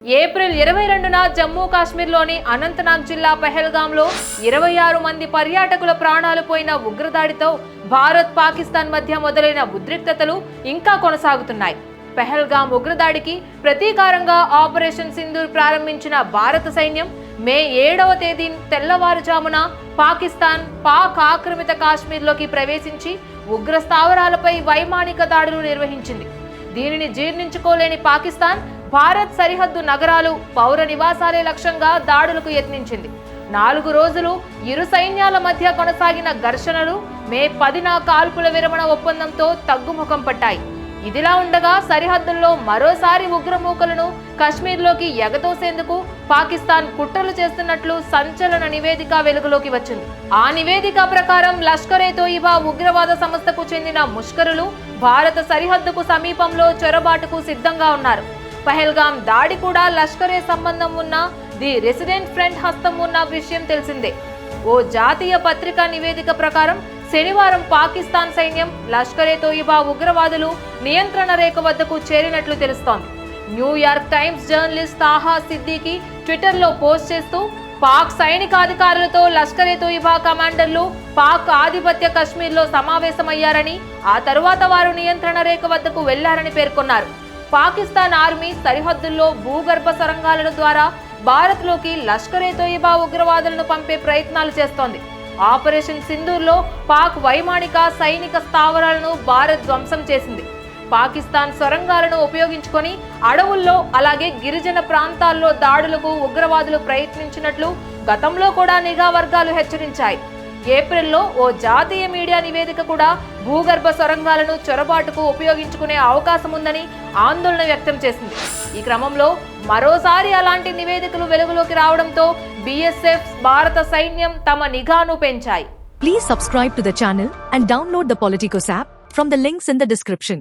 April 22న Jammu కాశ్మీర్లోని అనంతనాగ్ జిల్లా పెహల్గాంలో 26 మంది పర్యాటకుల ప్రాణాలు పోయిన ఉగ్రదాడితో భారత్ పాకిస్తాన్ మధ్య మొదలైన ఉద్రిక్తతలు ఇంకా కొనసాగుతున్నాయి. పెహల్గాం ఉగ్రదాడికి ప్రతీకారంగా ఆపరేషన్ సింధూర్ ప్రారంభించిన భారత సైన్యం మే 7వ తేదీ తెల్లవారుజామున పాక్ ఆక్రమిత కాశ్మీర్లోకి ప్రవేశించి ఉగ్ర స్థావరాలపై వైమానిక దాడులు నిర్వహించింది. దీనిని జీర్ణించుకోలేని పాకిస్తాన్ భారత్ సరిహద్దు నగరాలు, పౌర నివాసాలే లక్ష్యంగా దాడులకు యత్నించింది. 4 రోజులు ఇరు సైన్యాల మధ్య కొనసాగిన ఘర్షణలు మే 10న కాల్పుల విరమణ ఒప్పందంతో తగ్గుముఖం పట్టాయి. ఇదిలా ఉండగా సరిహద్దుల్లో మరోసారి ఉగ్రమూకలను కశ్మీర్లోకి ఎగతోసేందుకు పాకిస్తాన్ కుట్రలు చేస్తున్నట్లు సంచలన నివేదిక వెలుగులోకి వచ్చింది. ఆ నివేదిక ప్రకారం లష్కర్-ఏ-తోయిబా ఉగ్రవాద సంస్థకు చెందిన ముష్కరులు భారత సరిహద్దుకు సమీపంలో చొరబాటుకు సిద్ధంగా ఉన్నారు. పహల్గాం దాడి కూడా లష్కరే సంబంధం ఉన్న ది రెసిడెంట్ ఫ్రంట్ హస్తం ఉన్న విషయం తెలిసిందే. ఓ జాతీయ పత్రికా నివేదిక ప్రకారం శనివారం పాకిస్తాన్ సైన్యం లష్కర్-ఏ-తోయిబా ఉగ్రవాదులు నియంత్రణ రేఖ వద్దకు చేరినట్లు తెలుస్తోంది. New York times journalist Taha Siddiqui ట్విట్టర్లో పోస్ట్ చేస్తూ పాక్ సైనికాధికారులతో లష్కర్-ఏ-తోయిబా కమాండర్లు పాక్ ఆధిపత్య కశ్మీర్లో సమావేశమయ్యారని, ఆ తరువాత వారు నియంత్రణ రేఖ వద్దకు వెళ్లారని పేర్కొన్నారు. పాకిస్తాన్ ఆర్మీ సరిహద్దుల్లో భూగర్భ సొరంగాల ద్వారా భారత్లోకి లష్కర్-ఏ-తోయిబా ఉగ్రవాదులను పంపే ప్రయత్నాలు చేస్తోంది. ఆపరేషన్ సింధూర్లో పాక్ వైమానిక సైనిక స్థావరాలను భారత్ ధ్వంసం చేసింది. పాకిస్తాన్ సొరంగాలను ఉపయోగించుకొని అడవుల్లో, అలాగే గిరిజన ప్రాంతాల్లో దాడులకు ఉగ్రవాదులు ప్రయత్నించినట్లు గతంలో కూడా నిఘా వర్గాలు హెచ్చరించాయి. ఏప్రిల్లో ఓ జాతీయ మీడియా నివేదిక కూడా భూగర్భ సొరంగాలను చొరబాటుకు ఉపయోగించుకునే అవకాశం ఉందని ఆందోళన వ్యక్తం చేసింది. ఈ క్రమంలో మరోసారి అలాంటి నివేదికలు వెలుగులోకి రావడంతో బీఎస్ఎఫ్, భారత సైన్యం తమ నిఘాను పెంచాయి. Please subscribe to the channel and download the Politicos app from the links in the description.